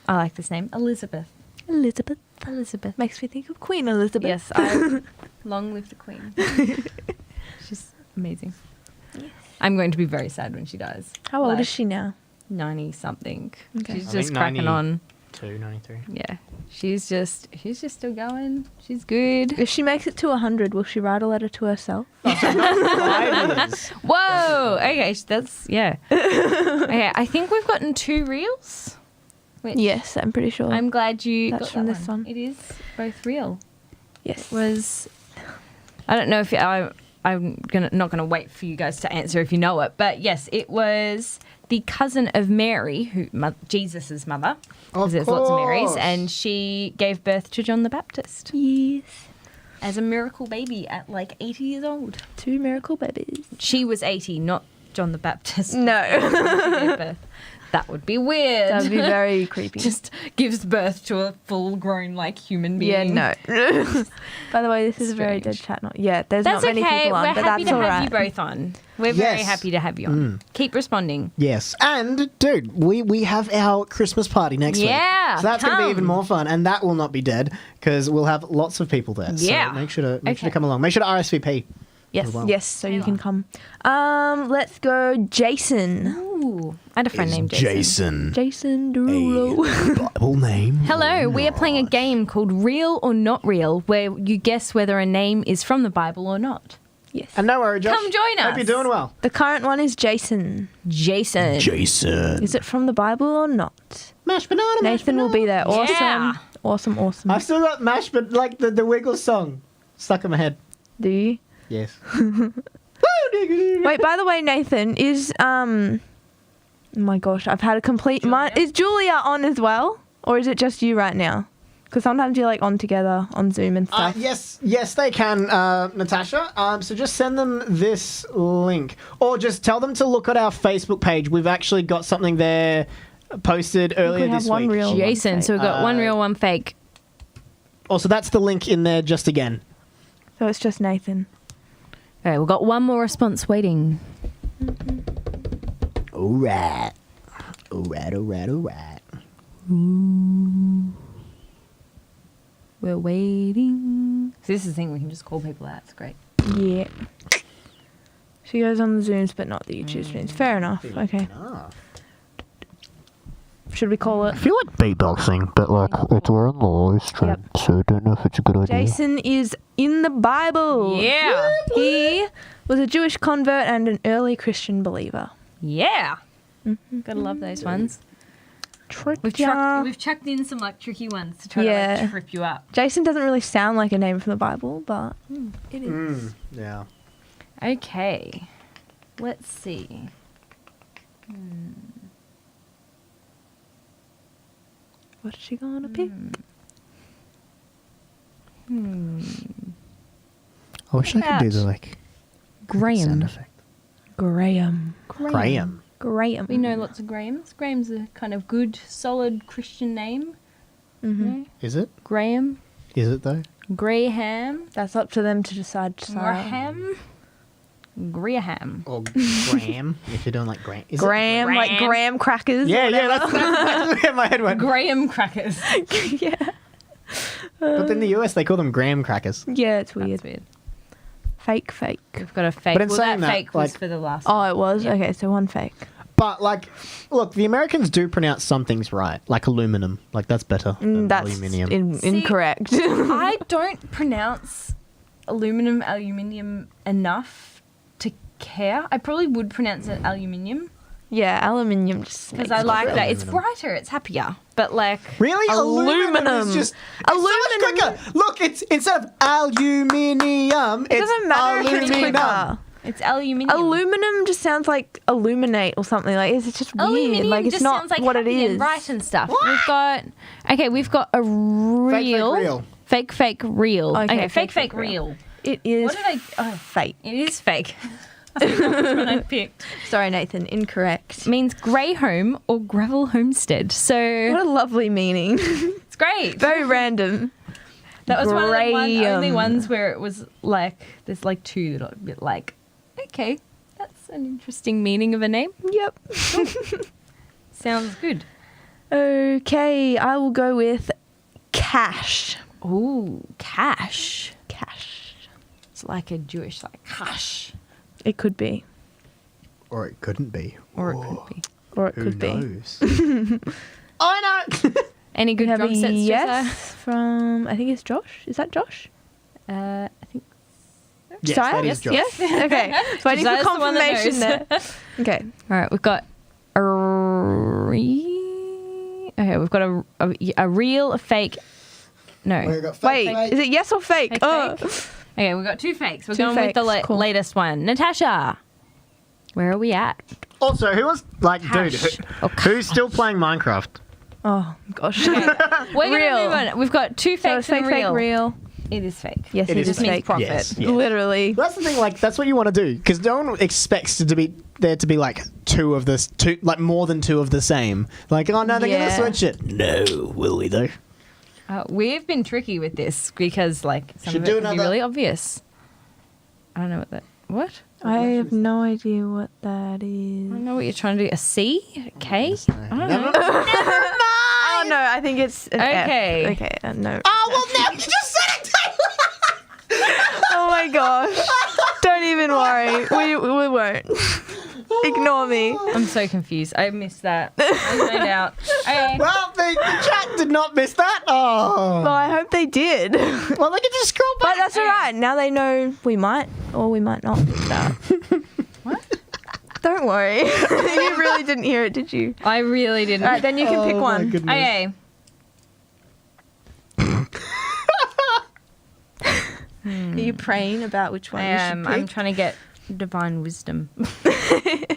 I like this name, Elizabeth. Elizabeth. Makes me think of Queen Elizabeth. Yes, I long live the Queen. She's amazing. I'm going to be very sad when she dies. How old Like, is she now? 90 something. Okay. She's I just think cracking 90. on. 93. Yeah. She's just still going. She's good. If she makes it to 100, will she write a letter to herself? 5 years. Whoa. Okay, that's yeah. Okay, I think we've gotten 2 reels. Which Yes, I'm pretty sure. I'm glad you That's got from that this one. one. It is both real. yes. Was I don't know if I'm not gonna wait for you guys to answer if you know it, but yes, it was the cousin of Mary, Jesus's mother. Of There's lots of Marys, course. and she gave birth to John the Baptist Yes. as a miracle baby at like 80 years old. 2 miracle babies. She was 80, not John the Baptist. No. Gave birth. That would be weird. That'd be very creepy. Just gives birth to a full-grown like human being. yeah, no. By the way, this is a very dead Strange. chat. Yeah, there's That's not many okay. people on, We're but happy that's to all have right. you both on. We're very Yes. happy to have you on. Keep responding. Yes, and dude, we have our Christmas party next week. Yeah, so that's going to be come. even more fun, and that will not be dead because we'll have lots of people there. Yeah. so make sure to Okay. come along. Make sure to RSVP. Yes. as well. Yes, so you can come. Let's go, Jason. Ooh, I had a friend named Jason. Jason Derulo. Bible name. Hello, we are playing a game called Real or Not Real, where you guess whether a name is from the Bible or not. Yes. And no worry, Josh. Come join Hope us. you're doing well. The current one is Jason. Jason. Jason. Is it from the Bible or not? Mashed banana. mashed Nathan will be banana. there. Awesome. Yeah. Awesome. I've still got mashed, but like the Wiggles song stuck in my head. Do you? Yes. Wait, by the way, Nathan, is oh my gosh, I've had a complete is Julia on as well? Or is it just you right now? Because sometimes you're like on together on Zoom and stuff. Yes, they can, Natasha. So just send them this link, or just tell them to look at our Facebook page. We've actually got something there posted earlier have this one week. reel. Jason. So we've got one real, one fake. Also, that's the link in there. Just again. So it's just Nathan. Okay, we've got one more response waiting. All right. We're waiting. So this is the thing, we can just call people out. It's great. Yeah. She goes on the Zooms, but not the YouTube streams. Fair enough. Okay. Should we call it? I feel like beatboxing, but like it's we're on the live stream, Yep. so I don't know if it's a good idea. Jason is in the Bible. Yeah. He was a Jewish convert and an early Christian believer. Yeah. Gotta love those ones. Trick We've chucked in some like tricky ones to try to Yeah. like trip you up. Jason doesn't really sound like a name from the Bible, but it is. Yeah. Okay. Let's see. What is she gonna pick? I wish I could do the like sound Graham. effect. Graham. Graham. Graham. We know lots of Grahams. Graham's a kind of good, solid Christian name. Mm-hmm. Is it? Graham. Is it though? Graham. That's up to them to decide. Graham. Graham. Or Graham? If you're doing like Graham. Is it Graham, like Graham? graham crackers. Yeah, yeah, that's exactly where my head went. Graham crackers. yeah. But in the US, they call them graham crackers. Yeah, it's weird. That's weird. Fake. We've got a fake. But in well, saying that that, fake was like- for the last Oh, it was? Okay, so one fake. But like, look, the Americans do pronounce some things right, like aluminum. Like that's better than That's aluminium. incorrect. I don't pronounce aluminium enough to care. I probably would pronounce it aluminium yeah, aluminium just because makes I like good. that. It's Aluminum. brighter. It's happier. But like, Really? Aluminum. is just it's so much quicker. Look, it's instead of aluminium, It doesn't matter if it's quicker. it's aluminium. Aluminum just sounds like illuminate or something. Like it's just weird. Aluminium Like it's just not sounds like what it happy is. and bright and stuff. We've got a real, fake real. fake real. Okay, fake fake real. It is What did I? Oh, fake. it is fake. I don't know which one I picked. Sorry, Nathan. Incorrect. Means grey home or gravel homestead. So What a lovely meaning. it's great. Very random. That was one of the only Graham. ones where it was like there's like two that are a bit like, okay, that's an interesting meaning of a name. Yep. Sounds good. Okay, I will go with cash. Ooh, cash. Cash. It's like a Jewish like cash, It could be. Or it couldn't be. or it could be. Or it Who could be. knows? I know. Any We good have drum a sets, yes from, I think it's Josh. Is that Josh? I think Yes, Josiah? that is Josh. Yes? Okay. So waiting for Josiah's the one that confirmation knows. there. Okay. All right, we've got we've got a real, a fake. No. We've got Wait, fake. is it yes or fake? Fake, Oh. Okay, we've got two fakes. We're Two going with the fakes, cool. latest one. Natasha, where are we at? Also, who was like, dude? Cash. Who's still playing Minecraft? Oh, gosh. We're going to Real. move on. We've got two So fakes it's fake, and real. fake, real. It is fake. Yes, It it is is Just means fake. profit. Yes, yes. Literally. That's the thing. Like, that's what you want to do because no one expects to be there to be like like more than two of the same. Like, oh no, they're Yeah. gonna switch it. No, will we though? We've been tricky with this because like some Should of do it can be another- really obvious. I don't know what that. What? I have no idea what that I is. don't know what you're trying to do. A C? A K? I don't know. Oh, no, I think it's an Okay. F. Okay, no. Oh well, now you just said it. Oh my gosh. Don't even worry. We won't. Ignore me. I'm so confused. I missed that. I zoned out. Okay. Well, the chat did not miss that. Oh, Well, I hope they did. But well, they can just scroll back. that's all right. Now they know we might or we might not. What? Don't worry. You really didn't hear it, did you? I really didn't. All right, then you can pick Oh, my one. goodness. Okay. Are you praying about which one I you should am. pick? I'm trying to get divine wisdom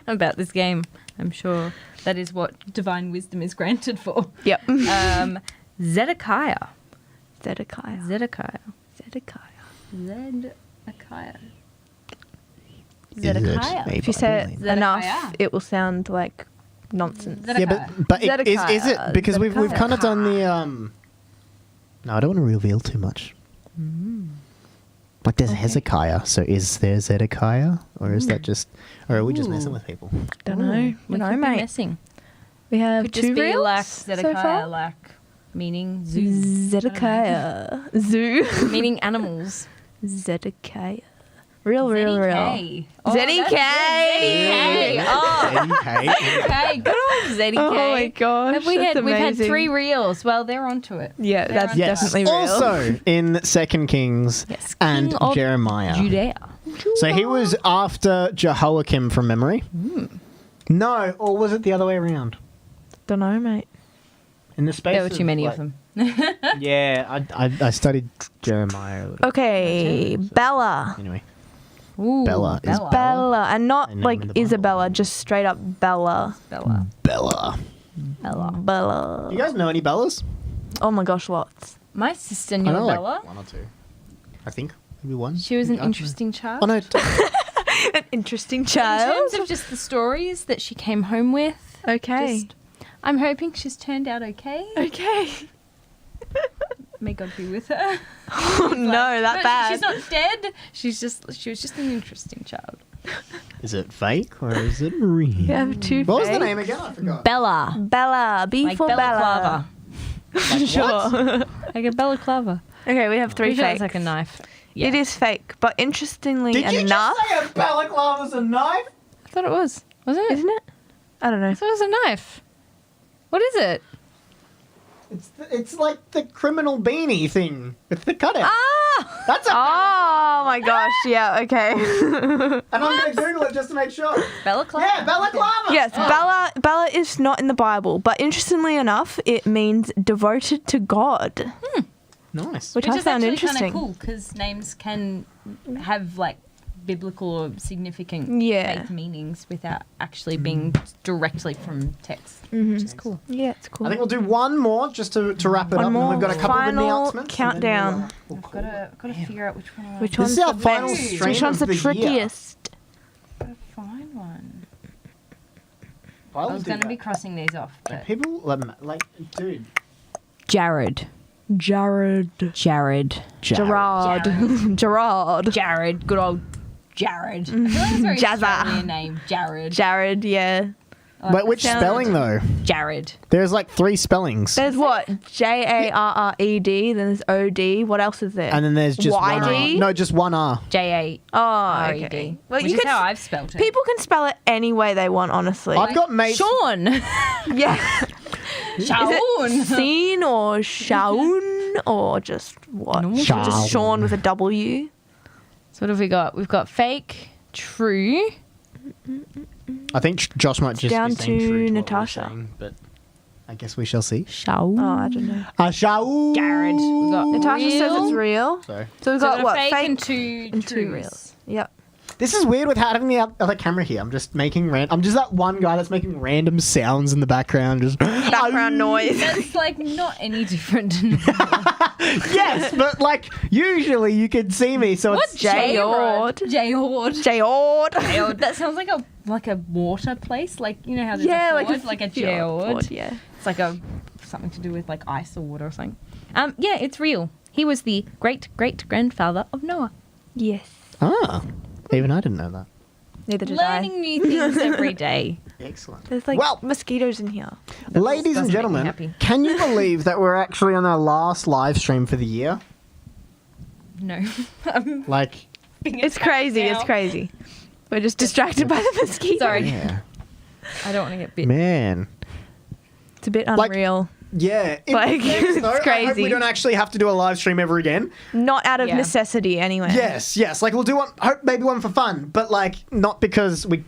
about this game. I'm sure that is what divine wisdom is granted for. Yep. Zedekiah. Zedekiah. Zedekiah. Zedekiah. Zedekiah. Is it Zedekiah. a If you say it Bible enough, Zedekiah. it will sound like nonsense. name? Yeah, but is it because we've Zedekiah. kind of done the No, I don't want to reveal too much. Like there's Hezekiah, so is there Zedekiah, or is that just, or are we just messing with people? Don't know. We No, could be mate. messing. We have Could two just be reels like so Zedekiah, far. like meaning zoo, Zedekiah. Zoo. meaning animals. Zedekiah. Real. ZDK. Oh, ZDK. ZDK. Oh, Okay. okay. Good old ZDK. Oh my gosh. Have we that's we've had amazing. 3 reels. Well, they're onto it. Yeah, They're that's onto Yes. definitely real. Also in 2 Kings Yes, and King of Jeremiah. Judea. So he was after Jehoiakim from memory. No, or was it the other way around? Don't know, mate. In the space There were too many like- of them. Yeah, I studied Jeremiah a little. Okay, Bella. Anyway, Ooh, Bella is Bella, and not Her name like in the Bible. Isabella, just straight up Bella. Bella. Bella. Bella. Bella. You guys know any Bellas? Oh my gosh, lots. My sister I knew know a Bella. like one or two. I think maybe one. She was an Actually- interesting child. Oh no. An interesting In child. terms of just the stories that she came home with. Okay. Just, I'm hoping she's turned out okay. Okay. May God be with her. Oh no, that No, bad. She's not dead. She was just an interesting child. Is it fake or is it real? You have two What was the fakes. name again? I forgot. Bella. Bella. B Like for balaclava. Bella. Sure. Like a balaclava. Okay, we have three Pretty sure fakes. it's like a knife. Yeah. It is fake, but interestingly Did you enough, just say a balaclava's a knife? I thought it was. Wasn't it? isn't it? I don't know. I thought it was a knife. What is it? It's like the criminal beanie thing with the cutout. Ah! That's a Oh my gosh, yeah, okay. and I'm going to Google it just to make sure. Balaclava. Yeah, balaclava. Yes, Bella is not in the Bible, but interestingly enough, it means devoted to God, Nice. which Which I is found actually interesting. kind of cool because names can have like biblical or significant Yeah. fake meanings without actually being directly from text, which is cool. Yeah, it's cool. I think we'll do one more just to wrap it One up. And more. we've got a couple Final of announcements. countdown. And then we'll call it. Got to figure out which one I want. Which This one's is our the final best? stream Which one's of the the year. trickiest? Find one. I'll I was do going to that. be crossing these off, but People, like, dude. Jared. Jared. Gerard. Gerard. Good old Jared. I feel like it's a very Jazza. Australian name. Jared. Jared, yeah. Wait, which sound- spelling though? Jared. There's like 3 spellings. There's what? Jared, then there's OD. What else is there? And then there's just one R. YD? No, just one R. J-A-R-E-D. Oh, okay. Well, Which you is could how s- I've spelt it. People can spell it any way they want, honestly. I've got mates. Sean. Yeah. Shaun. Is it Scene or Shaun or just what? Shaun. Just Sean with a W. So what have we got? We've got fake, true. I think Josh might just down be saying to true to what we're Natasha. saying, but I guess we shall see. Shaun. Oh, I don't know. Shaul. Jared. We got Natasha real. says it's real. So So we've So got the what? fake, and Fake two and two trues. reals. Yep. this is weird with having the other camera here. I'm just making I'm just that one guy that's making random sounds in the background. Just Background noise. That's like not any different. Yes, but like usually you can see me, so What's it's J-Ord? J-Ord. J-Ord. J-Ord. That sounds like a water place. Like, you know how there's Yeah, a ford? Like a J-Ord. fjord, yeah. It's like something to do with like ice or water or something. Yeah, it's real. He was the great-great-grandfather of Noah. Yes. even I didn't know that. Neither did Learning new things every day. Excellent. There's like Well- mosquitoes in here. Ladies and doesn't make me gentlemen, happy. can you believe that we're actually on our last live stream for the year? No. Like, It's crazy. It's crazy. We're just distracted by the mosquitoes. Sorry. yeah, I don't want to get bit. man. It's a bit Like- unreal. Yeah, in Like, fairness, it's though, I hope crazy. we don't actually have to do a live stream ever again. Not out of Yeah. necessity, anyway. Yes. Like we'll do one. Hope maybe one for fun, but like not because we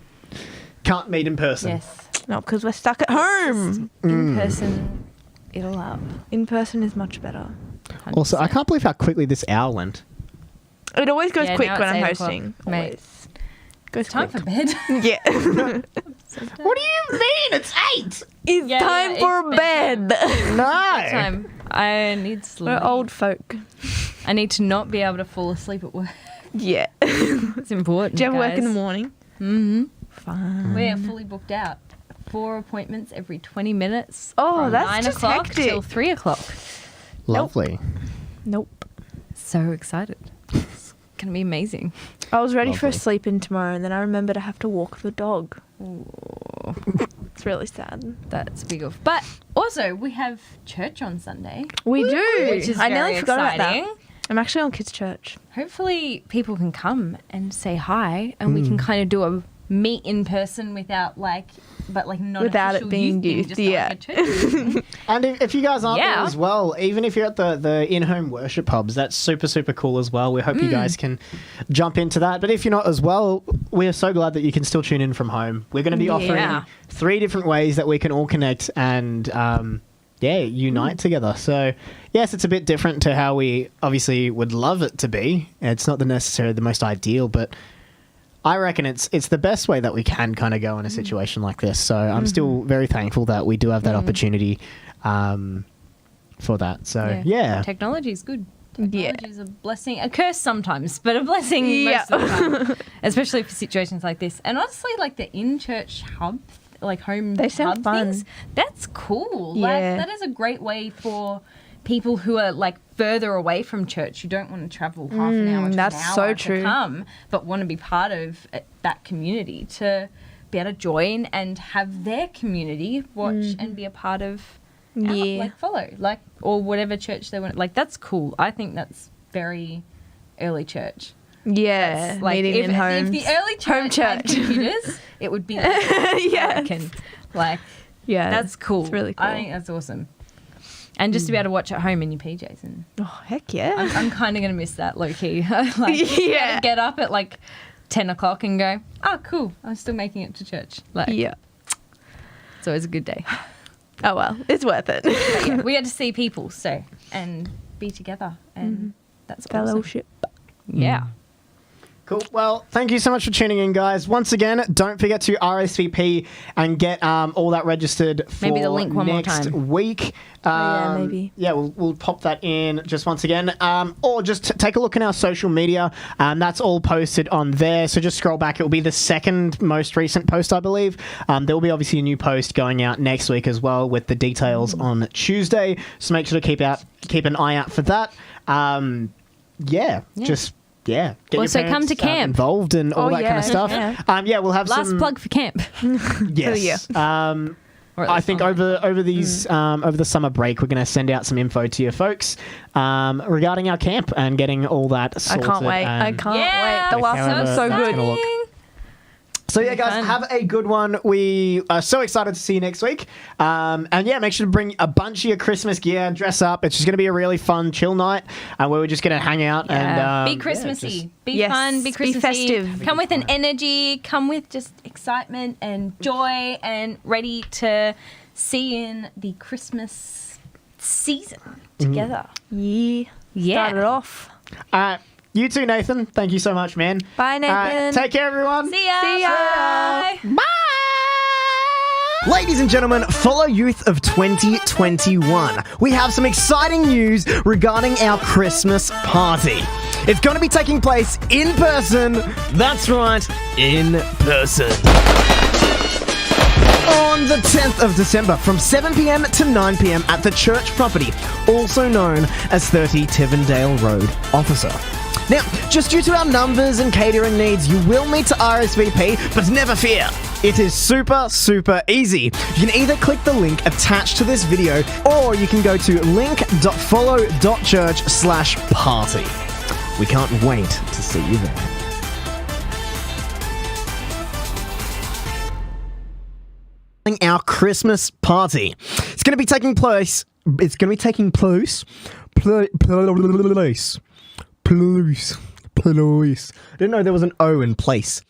can't meet in person. Yes. Not because we're stuck at home. In person, it'll up. In person is much better. Also, I can't believe how quickly this hour went. It always goes Yeah, quick now when it's I'm 8 o'clock, hosting. mate. Always. Goes Time quick. for bed. Yeah. What do you mean? It's 8. It's Yeah, time yeah, for it's bed. No. Time. I need sleep. We're old folk. I need to not be able to fall asleep at work. Yeah. It's important. Do you ever work in the guys. morning? Mm-hmm. Fine. We're fully booked out. 4 appointments every 20 minutes. Oh, from that's 9 just o'clock hectic. till 3 o'clock. Lovely. Nope. So excited. It's going to be amazing. I was ready for a Lovely. sleep in tomorrow, and then I remembered I have to walk the dog. It's really sad. That's a big off. But also, we have church on Sunday, We do. which is I very nearly forgot about exciting. that. I'm actually on kids' church. Hopefully, people can come and say hi, and we can kind of do a meet in person without not Without it being youth, youth, thing, just yeah. like a church meeting. And if you guys aren't there Yeah. as well, even if you're at the in-home worship pubs, that's super, super cool as well. We hope you guys can jump into that. But if you're not as well, we're so glad that you can still tune in from home. We're going to be offering Yeah. 3 different ways that we can all connect and unite together. So yes, it's a bit different to how we obviously would love it to be. It's not necessarily the most ideal, but I reckon it's the best way that we can kind of go in a situation like this. So I'm still very thankful that we do have that opportunity for that. So yeah. Technology is good. Yeah. Technology is a blessing, a curse sometimes, but a blessing most of the time, especially for situations like this. And honestly, like the in-church hub, like home They sound hub fun. things, that's cool. Yeah. Like that is a great way for people who are like further away from church, who don't want to travel half an hour to that's an hour so to true. come, but want to be part of that community, to be able to join and have their community watch and be a part of. Like follow, like, or whatever church they want. Like, that's cool. I think that's very early church. Yeah, That's, like, meeting if, in homes. if the early Home church had church. computers, it would be like, I reckon. Like, Yeah, that's cool. It's really cool. I think that's awesome. And just to be able to watch at home in your PJs. And Oh, heck yeah. I'm kind of going to miss that low key. Like, just be able to get up at like 10 o'clock and go, oh, cool, I'm still making it to church. Like, Yeah. it's always a good day. Oh, well, it's worth it. But yeah, we had to see people, and be together, and that's awesome. Fellowship. Yeah. Cool. Well, thank you so much for tuning in, guys. Once again, don't forget to RSVP and get all that registered for Maybe the link one more next time. week. yeah, maybe. Yeah, we'll pop that in just once again. Or just take a look in our social media. That's all posted on there. So just scroll back. It will be the second most recent post, I believe. There will be obviously a new post going out next week as well with the details on Tuesday. So make sure to keep an eye out for that. Get Also, your come parents, to camp. involved and all that kind of stuff. Yeah. We'll have Last some plug for camp. Yes. Or at I least think online. over the summer break, we're going to send out some info to you folks regarding our camp and getting all that I sorted. can't wait. I and- can't Yeah, wait. The last one however was so that's good. gonna look. So yeah, guys, fun. have a good one. We are so excited to see you next week. And yeah, make sure to bring a bunch of your Christmas gear, dress up. It's just going to be a really fun, chill night where we're just going to hang out and Be Christmassy. Be Yes, fun. Be be Christmassy. festive. Come with an energy. Come with just excitement and joy, and ready to see in the Christmas season together. Yeah. Yeah. Start it off. you too, Nathan. Thank you so much, man. Bye, Nathan. Take care, everyone. See ya. See ya. Bye. Ladies and gentlemen, Follow Youth of 2021. We have some exciting news regarding our Christmas party. It's going to be taking place in person. That's right, in person. On the 10th of December from 7 p.m. to 9 p.m. at the church property, also known as 30 Tivendale Road, Officer. Now, just due to our numbers and catering needs, you will need to RSVP, but never fear. It is super, super easy. You can either click the link attached to this video, or you can go to link.follow.church/party. We can't wait to see you there. Our Christmas party. It's going to be taking place. It's going to be taking place. Place. I didn't know there was an O in place.